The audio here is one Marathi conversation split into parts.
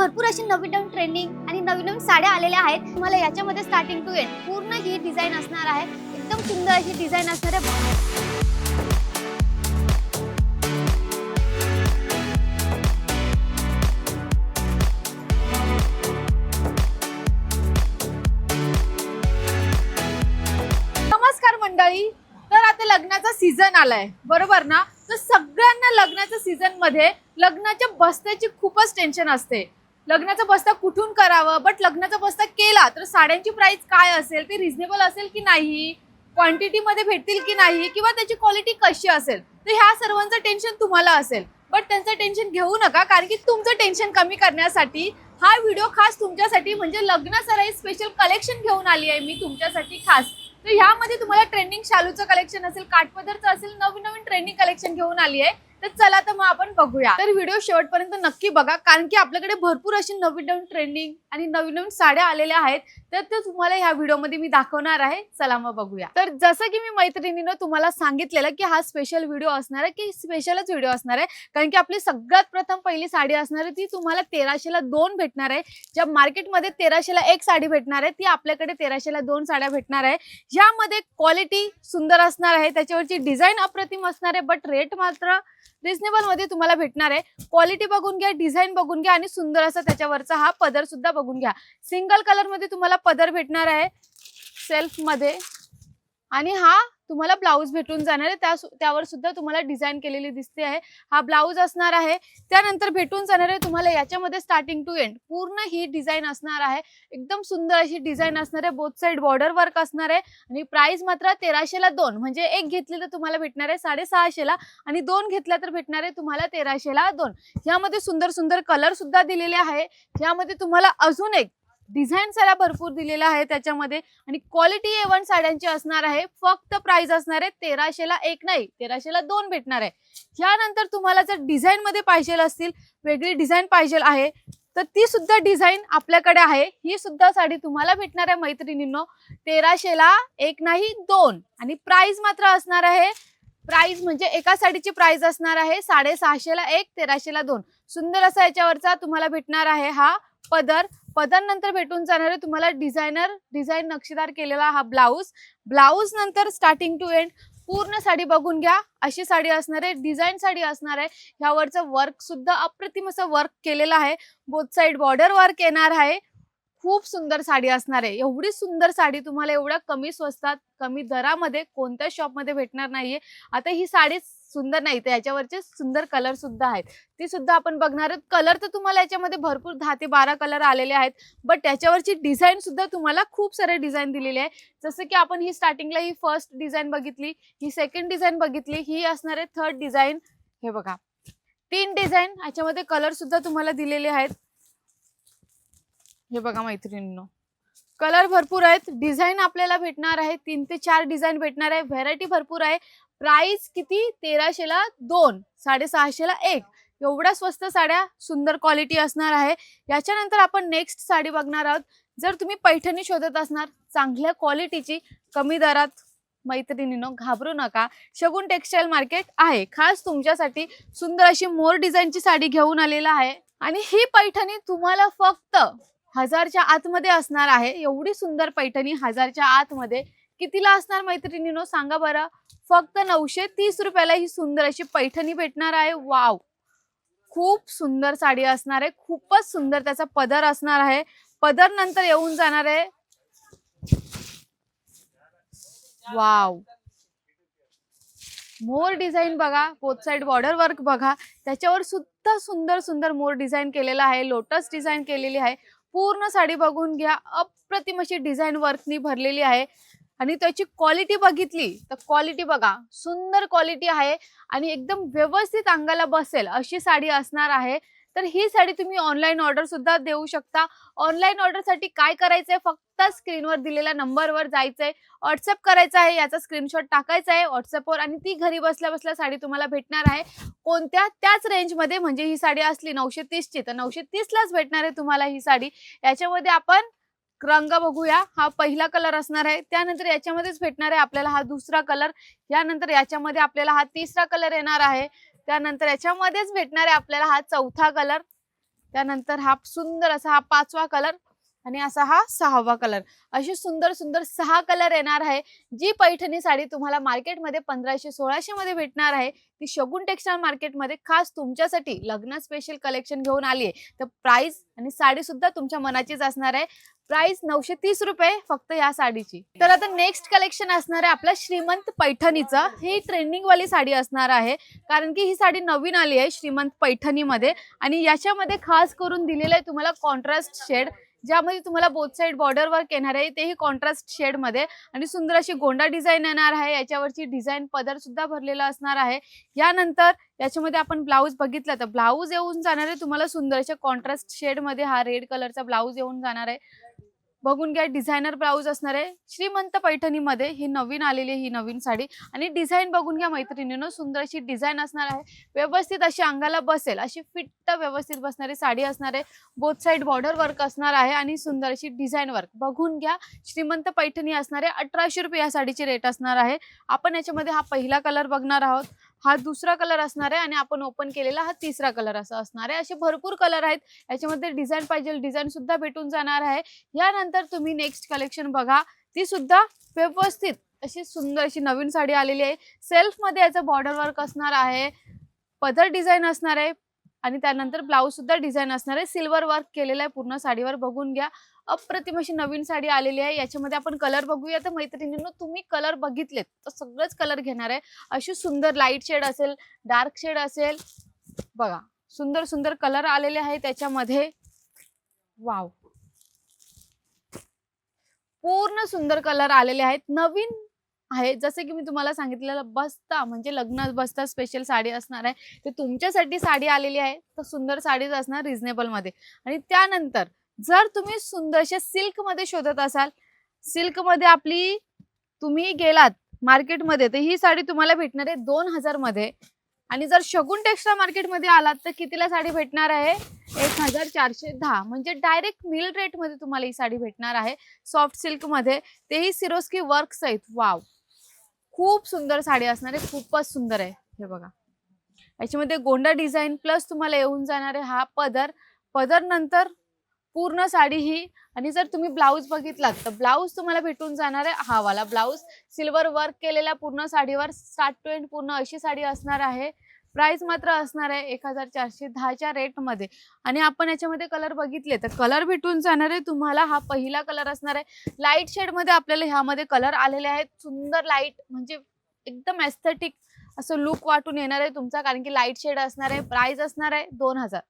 भरपूर अशी नवीन ट्रेंडिंग आणि नवीन साड्या आलेल्या आहेत। तुम्हाला याच्यामध्ये स्टार्टिंग टू एंड पूर्ण ही डिझाइन असणार आहे। एकदम सुंदर अशी डिझाइन असणार आहे। नमस्कार मंडळी, तर आता लग्नाचा सीझन आलाय बरोबर ना। तर सगळ्यांना लग्नाच्या सीझन मध्ये लग्नाच्या बस्त्याची खूपच टेन्शन असते। लग्नाचा बस्ता कुठून करावं, बट लग्नाचा बस्ता केला तर साड्यांची प्राइस काय असेल, ते रिझनेबल असेल की नाही, क्वांटिटी मध्ये भेटतील की नाही, किंवा त्याची क्वालिटी कशी असेल। तर ह्या सर्वांचं टेन्शन तुम्हाला असेल, बट त्यांचं टेन्शन घेऊ नका, कारण की तुमचं टेन्शन कमी करण्यासाठी हा व्हिडिओ खास तुमच्यासाठी म्हणजे लग्न सराई स्पेशल कलेक्शन घेऊन आली आहे मी तुमच्यासाठी खास। तर ह्यामध्ये तुम्हाला ट्रेंडिंग शालूचं कलेक्शन असेल, काठपदरचं असेल, नवीन ट्रेंडिंग कलेक्शन घेऊन आली आहे। तर चला तर मग आपण बघूया। तर व्हिडिओ शेवटपर्यंत नक्की बघा, कारण की आपल्याकडे भरपूर अशी नवीन ट्रेंडिंग आणि नवीन साड्या आलेल्या आहेत। तर ते तुम्हाला ह्या व्हिडिओमध्ये मी दाखवणार आहे। चला मग बघूया। तर जसं की मी मैत्रिणीनं तुम्हाला सांगितलेलं की हा स्पेशल व्हिडिओ असणार आहे, की स्पेशलच व्हिडिओ असणार आहे, कारण की आपली सगळ्यात प्रथम पहिली साडी असणार आहे ती तुम्हाला 1300 ला 2 भेटणार आहे। ज्या मार्केटमध्ये 1300 ला 1 साडी भेटणार आहे, ती आपल्याकडे 1300 ला 2 साड्या भेटणार आहे। यामध्ये क्वालिटी सुंदर असणार आहे, त्याच्यावरची डिझाइन अप्रतिम असणार आहे, बट रेट मात्र रिजनेबल मध्ये तुम्हाला भेटणार आहे। क्वालिटी बघून घ्या, डिझाइन बघून घ्या आणि सुंदर असा त्याच्यावरचा हा पदर सुद्धा बघून घ्या। सिंगल कलर मध्ये तुम्हाला पदर भेटणार आहे सेल्फ मध्ये, आणि हा तुम्हाला ब्लाउज भेटून जाणार आहे। त्यावर सुद्धा तुम्हाला डिझाइन केलेली दिसते आहे। हा ब्लाउज असणार आहे। त्यानंतर भेटून जाणार आहे तुम्हाला याच्यामध्ये स्टार्टिंग टू एंड पूर्ण ही डिझाइन असणार आहे। एकदम सुंदर अशी डिझाइन असणार आहे। बोथ साइड बॉर्डर वर्क असणार आहे आणि प्राइस मात्र 1300 ला 2, म्हणजे एक घेतली तर तुम्हाला भेटणार आहे 650 ला, आणि 2 घेतल्या तर भेटणार आहे तुम्हाला 1300 ला 2। यामध्ये सुंदर सुंदर कलर सुद्धा दिलेले आहे। यामध्ये तुम्हाला अजून एक डिझाइन साड्या भरपूर दिलेला आहे त्याच्यामध्ये, आणि क्वालिटी A1 साड्यांची असणार आहे। फक्त प्राइस असणार आहे 1300 ला 1 नाही, 1300 ला 2 भेटणार आहे। यानंतर तुम्हाला जर डिझाइन मध्ये पाहिजे असतील, वेगळी डिझाइन पाहिजे आहे, तर ती सुद्धा डिझाइन आपल्याकडे आहे। ही सुद्धा साडी तुम्हाला भेटणार आहे मैत्रिणींनो 1300 ला 1 नाही 2, आणि प्राइस मात्र असणार आहे, प्राइस म्हणजे एका साडीची प्राइस असणार आहे 650 ला 1, 1300 ला 2। सुंदर असा याच्यावरचा तुम्हाला भेटणार आहे हा पदर। पदर नंतर भेटून जाणार आहे तुम्हाला डिझाइन नक्षीदार केलेला हा ब्लाउज। ब्लाउज नंतर स्टार्टिंग टू एंड पूर्ण साडी बघून घ्या, अशी साडी असणार आहे, डिझाइन साडी असणार आहे। ह्यावरचं वर्क सुद्धा अप्रतिम असं वर्क केलेलं आहे। बोथ साइड बॉर्डर वर्क येणार आहे। खूप सुंदर साडी असणार आहे। एवढी सुंदर साडी तुम्हाला एवढ्या कमी स्वस्तात कमी दरामध्ये कोणत्या शॉप मध्ये भेटणार नाहीये। आता ही साडी सुंदर नाही तर याच्यावरचे सुंदर कलर सुद्धा आहेत, ती सुद्धा आपण बघणार आहोत। कलर तर तुम्हाला याच्यामध्ये भरपूर 10 ते 12 कलर आलेले आहेत, बट त्याच्यावरची डिझाइन सुद्धा तुम्हाला खूप सारे डिझाइन दिलेले आहे। जसं की आपण ही स्टार्टिंगला ही फर्स्ट डिझाइन बघितली, ही सेकंड डिझाइन बघितली, ही असणार आहे थर्ड डिझाइन। हे बघा 3 डिझाइन, याच्यामध्ये कलर सुद्धा तुम्हाला दिलेले आहेत। हे बघा मैत्रिणींनो, कलर भरपूर आहेत, डिझाइन आपल्याला भेटणार आहे 3 ते 4 डिझाइन भेटणार आहे, व्हरायटी भरपूर आहे। प्राइस किती 1300 ला 2, 650 ला 1, एवढ्या स्वस्त साड्या, सुंदर क्वालिटी असणार आहे। याच्यानंतर आपण नेक्स्ट साडी बघणार आहोत। जर तुम्ही पैठणी शोधत असणार चांगल्या क्वालिटीची कमी दरात, मैत्रिणींनो घाबरू नका, शगुन टेक्सटाईल मार्केट आहे खास तुमच्यासाठी। सुंदर अशी मोर डिझाइनची साडी घेऊन आलेला आहे, आणि ही पैठणी तुम्हाला फक्त 1000च्या आतमध्ये असणार आहे। एवढी सुंदर पैठणी 1000च्या आतमध्ये कितीला असणार मैत्रिणींनो सांगा बरं? फक्त 930 रुपयाला ही सुंदर अशी पैठणी भेटणार आहे। वाव, खूप सुंदर साडी असणार आहे, खूपच सुंदर त्याचा पदर असणार आहे। पदर नंतर येऊन जाणार आहे वाव, मोर डिझाइन बघा, बोथ साइड बॉर्डर वर्क बघा, त्याच्यावर सुद्धा सुंदर सुंदर मोर डिझाइन केलेला आहे, लोटस डिझाइन केलेली आहे। पूर्ण साडी बघून घ्या, अप्रतिम अशी डिझाइन वर्कनी भरलेली आहे। आणि त्याची क्वालिटी बघितली तर क्वालिटी बघा, सुंदर क्वालिटी आहे आणि एकदम व्यवस्थित अंगाला बसेल अशी साडी असणार आहे। तर ही साडी तुम्ही ऑनलाईन ऑर्डर सुद्धा देऊ शकता। ऑनलाईन ऑर्डर साठी काय करायचंय, फक्त स्क्रीनवर दिलेल्या नंबरवर जायचंय, व्हॉट्सअप करायचा आहे, याचा स्क्रीनशॉट टाकायचा आहे व्हॉट्सअपवर, आणि ती घरी बसल्या बसल्या साडी तुम्हाला भेटणार आहे। कोणत्या त्याच रेंज मध्ये, म्हणजे ही साडी असली 930 ची तर 930 लाच भेटणार आहे तुम्हाला ही साडी। याच्यामध्ये आपण रंग बघूया, हा पहिला कलर असणार आहे, त्यानंतर याच्यामध्येच भेटणार आहे आपल्याला हा दुसरा कलर, यानंतर याच्यामध्ये आपल्याला हा तिसरा कलर येणार आहे, त्यानंतर याच्यामध्येच भेटणार आहे आपल्याला हा चौथा कलर, त्यानंतर हा सुंदर असा हा 5वा कलर आणि असा हा 6वा कलर. अशी सुंदर सुंदर 6 कलर येणार आहे. जी पैठणी साडी तुम्हाला मार्केटमध्ये 1500-1600 मध्ये भेटणार आहे, ती शगुन टेक्सटाईल मार्केटमध्ये खास तुमच्यासाठी लग्न स्पेशल कलेक्शन घेऊन आली आहे. तर प्राइस आणि साडी सुद्धा तुमच्या मनाचीच असणार आहे. प्राइस 930 रुपये फक्त या साडीची. तर आता नेक्स्ट कलेक्शन असणार आहे आपलं श्रीमंत पैठणीचं. ही ट्रेंडिंग वाली साडी असणार आहे, कारण की ही साडी नवीन आली आहे श्रीमंत पैठणीमध्ये आणि याच्यामध्ये खास करून दिलेलं आहे तुम्हाला कॉन्ट्रास्ट शेड, ज्यामध्ये तुम्हाला बोथ साइड बॉर्डर वर्क येणार आहे, तेही कॉन्ट्रास्ट शेड मध्ये आणि सुंदर अशी गोंडा डिझाईन येणार आहे. याच्यावरची डिझाईन पदर सुद्धा भरलेला असणार आहे. यानंतर याच्यामध्ये आपण ब्लाऊज बघितलं तर ब्लाऊज येऊन जाणार आहे तुम्हाला सुंदर अशा कॉन्ट्रास्ट शेड मध्ये. हा रेड कलरचा ब्लाऊज येऊन जाणार आहे. बघून घ्या, डिझायनर ब्लाऊज असणार आहे श्रीमंत पैठणीमध्ये. ही नवीन आलेली ही नवीन साडी आणि डिझाईन बघून घ्या मैत्रिणींनो, सुंदर अशी डिझाईन असणार आहे. व्यवस्थित अशी अंगाला बसेल अशी फिट्ट व्यवस्थित बसणारी साडी असणार आहे. बोथ साइड बॉर्डर वर्क असणार आहे आणि सुंदर अशी डिझाईन वर्क बघून घ्या. श्रीमंत पैठणी असणार आहे. 1800 रुपये या साडीची रेट असणार आहे. आपण याच्यामध्ये हा पहिला कलर बघणार आहोत, हा दुसरा कलर असणार आहे आणि आपण ओपन केलेला हा तिसरा कलर असा असणार आहे. असे भरपूर कलर आहेत. याच्यामध्ये डिझाईन पाहिजे डिझाईन सुद्धा भेटून जाणार आहे. यानंतर तुम्ही नेक्स्ट कलेक्शन बघा, ती सुद्धा व्यवस्थित अशी सुंदर अशी नवीन साडी आलेली आहे. सेल्फ मध्ये याचं बॉर्डर वर्क असणार आहे, पदर डिझाईन असणार आहे आणि त्यानंतर ब्लाऊज सुद्धा डिझाईन असणार आहे. सिल्वर वर्क केलेलं आहे पूर्ण साडीवर. बघून घ्या, अप्रतिम अशी नवीन साडी आलेली आहे. याच्यामध्ये आपण कलर बघूया. तर मैत्रिणींनो, तुम्ही कलर बघितलेत तर सगळंच कलर घेणार आहे. अशी सुंदर लाईट शेड असेल, डार्क शेड असेल, बघा सुंदर सुंदर कलर आलेले आहेत त्याच्यामध्ये. वाव, पूर्ण सुंदर कलर आलेले आहेत. नवीन आहे, जसे की मी तुम्हाला सांगितलेलं बस्ता म्हणजे लग्न बस्ता स्पेशल साडी असणार आहे. ते तुमच्यासाठी साडी आलेली आहे. तर सुंदर साडीच असणार रिझनेबल मध्ये. आणि त्यानंतर जर तुम्ही सुंदरशा सिल्क मध्ये शोधत असाल, सिल्क मध्ये आपली तुम्ही गेलात मार्केटमध्ये तर ही साडी तुम्हाला भेटणार आहे 2000 मध्ये. आणि जर शगुन टेक्सटाईल मार्केटमध्ये आलात तर कितीला साडी भेटणार आहे? 1410. म्हणजे डायरेक्ट मिल रेट मध्ये तुम्हाला ही साडी भेटणार आहे सॉफ्ट सिल्क मध्ये, तेही सिरोस्की वर्क सहित. वाव, खूप सुंदर साडी असणार आहे, खूपच सुंदर आहे. हे बघा, याच्यामध्ये गोंडा डिझाईन प्लस तुम्हाला येऊन जाणार आहे हा पदर. पदर नंतर पूर्ण साडी ही. आणि जर तुम्ही ब्लाऊज बघितलात तर ब्लाऊज तुम्हाला भेटून जाणार आहे हा वाला ब्लाऊज, सिल्वर वर्क केलेला पूर्ण साडीवर. स्टार्ट टू एंड पूर्ण अशी साडी असणार आहे. प्राइस मात्र असणार आहे 1410च्या रेट मध्ये. आणि आपण याच्यामध्ये कलर बघितले तर कलर भेटून जाणार आहे तुम्हाला. हा पहिला कलर असणार आहे लाईट शेड मध्ये. आपल्याला ह्यामध्ये कलर आलेले आहेत सुंदर लाईट, म्हणजे एकदम एस्थेटिक असं लुक वाटून येणार आहे तुमचा, कारण की लाईट शेड असणार आहे. प्राइस असणार आहे 2000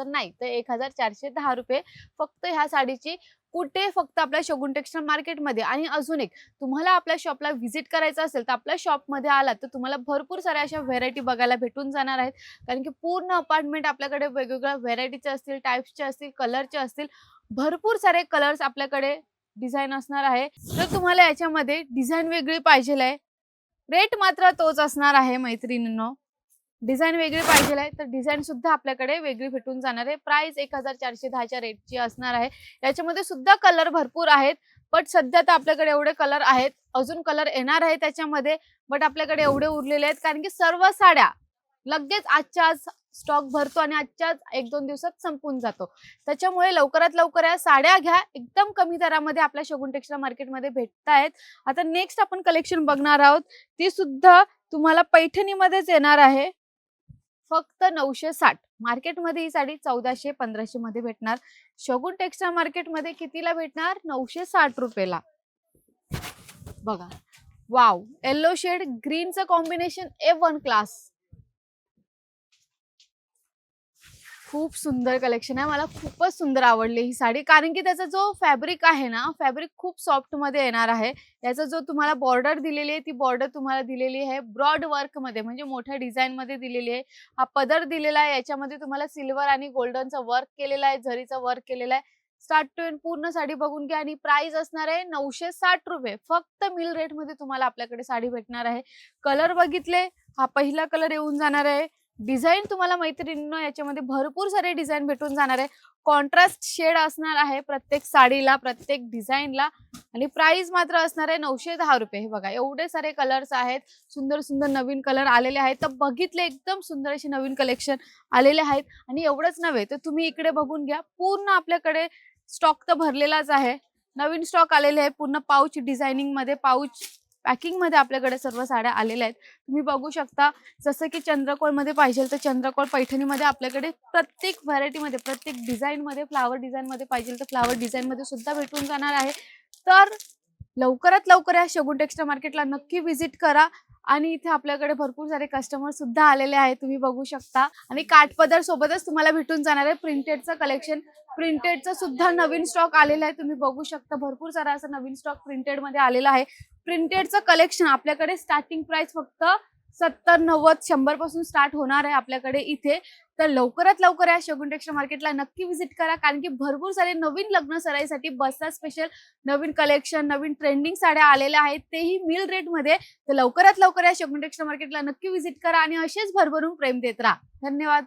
नाही तर 1410 रुपये फक्त ह्या साडीची. कुठे? फक्त आपल्या शगुन टेक्सटाईल मार्केटमध्ये. आणि अजून एक, तुम्हाला आपल्या शॉपला व्हिजिट करायचं असेल तर आपल्या शॉपमध्ये आलात तर तुम्हाला भरपूर साऱ्या अशा व्हेरायटी बघायला भेटून जाणार आहेत. कारण की पूर्ण अपार्टमेंट आपल्याकडे वेगवेगळ्या व्हेरायटीचे असतील, टाईप्सचे असतील, कलरचे असतील. भरपूर सारे कलर्स आपल्याकडे डिझाईन असणार आहे. तर तुम्हाला याच्यामध्ये डिझाईन वेगळी पाहिजे आहे, रेट मात्र तोच असणार आहे मैत्रिणींनो. डिझाईन वेगळी पाहिजे आहे तर डिझाईन सुद्धा आपल्याकडे वेगळी भेटून जाणार आहे. प्राइस 1410च्या रेटची असणार आहे. याच्यामध्ये सुद्धा कलर भरपूर आहेत, बट सध्या तर आपल्याकडे एवढे कलर आहेत. अजून कलर येणार आहे त्याच्यामध्ये, बट आपल्याकडे एवढे उरलेले आहेत कारण की सर्व साड्या लगेच आजच्या आज स्टॉक भरतो आणि आजच्या 1-2 दिवसात संपून जातो. त्याच्यामुळे लवकरात लवकर या साड्या घ्या, एकदम कमी दरामध्ये आपल्या शगुन टेक्सटाईल मार्केटमध्ये भेटतायत. आता नेक्स्ट आपण कलेक्शन बघणार आहोत, ती सुद्धा तुम्हाला पैठणीमध्येच येणार आहे. फक्त 960. मार्केटमध्ये ही साडी 1400-1500 मध्ये भेटणार. शगुन टेक्सटाईल मार्केटमध्ये कितीला भेटणार? 960 रुपयाला. बघा, वाव, येलो शेड ग्रीनचं कॉम्बिनेशन A1 क्लास. खूप सुंदर कलेक्शन आहे. मला खूपच सुंदर आवडली ही साडी, कारण की त्याचा जो फॅब्रिक आहे ना, फॅब्रिक खूप सॉफ्ट मध्ये येणार आहे. याचा जो तुम्हाला बॉर्डर दिलेली आहे ती बॉर्डर तुम्हाला दिलेली आहे ब्रॉड वर्क मध्ये, म्हणजे मोठ्या डिझाईन मध्ये दिलेली आहे. हा पदर दिलेला आहे, याच्यामध्ये तुम्हाला सिल्वर आणि गोल्डनचा वर्क केलेला आहे, झरीचा वर्क केलेला आहे. स्टार्ट टू एंड पूर्ण साडी बघून घ्या. आणि प्राइस असणार आहे 960 रुपये. फक्त मिल रेट मध्ये तुम्हाला आपल्याकडे साडी भेटणार आहे. कलर बघितले, हा पहिला कलर येऊन जाणार आहे. डिझाईन तुम्हाला मैत्रिणींनो याच्यामध्ये भरपूर सारे डिझाईन भेटून जाणार आहे. कॉन्ट्रास्ट शेड असणार आहे प्रत्येक साडीला, प्रत्येक डिझाईनला. आणि प्राइस मात्र असणार आहे 910 रुपये. हे बघा एवढे सारे कलर्स आहेत, सुंदर सुंदर नवीन कलर आलेले आहेत. तर बघितले एकदम सुंदर असे नवीन कलेक्शन आलेले आहेत. आणि एवढंच नव्हे तर तुम्ही इकडे बघून घ्या, पूर्ण आपल्याकडे स्टॉक तर भरलेलाच आहे. नवीन स्टॉक आलेले आहे, पूर्ण पाऊच डिझायनिंग मध्ये, पाऊच पॅकिंग मध्ये आपल्याकडे सर्व साड्या आलेल्या आहेत. तुम्ही बघू शकता, जसं की चंद्रकोर मध्ये पाहिजे तर चंद्रकोर पैठणीमध्ये आपल्याकडे प्रत्येक व्हरायटीमध्ये, प्रत्येक डिझाईनमध्ये, फ्लावर डिझाईन मध्ये पाहिजे तर फ्लावर डिझाईन मध्ये सुद्धा भेटून जाणार आहे. तर लवकरात लवकर या शगुन टेक्सटाईल मार्केटला नक्की व्हिजिट करा. आणि इथे आपल्याकडे भरपूर सारे कस्टमर सुद्धा आलेले आहेत, तुम्ही बघू शकता. आणि काठपदर सोबतच तुम्हाला भेटून जाणार आहे प्रिंटेडचं कलेक्शन. प्रिंटेडचं सुद्धा नवीन स्टॉक आलेला आहे, तुम्ही बघू शकता. भरपूर सारा असं नवीन स्टॉक प्रिंटेड मध्ये आलेला आहे. प्रिंटेडचं कलेक्शन आपल्याकडे स्टार्टिंग प्राइस फक्त 70, 90, 100 पासून स्टार्ट होणार आहे आपल्याकडे इथे. तर लवकरात लवकर या शगुन टेक्सटाईल मार्केटला नक्की व्हिजिट करा, कारण की भरपूर सारे नवीन लग्न सराईसाठी बस्ता स्पेशल नवीन कलेक्शन, नवीन ट्रेंडिंग साड्या आलेल्या आहेत, तेही मिल रेट मध्ये. तर लवकरात लवकर या शगुन टेक्सटाईल मार्केटला नक्की व्हिजिट करा आणि असेच भरभरून प्रेम देत राहा. धन्यवाद.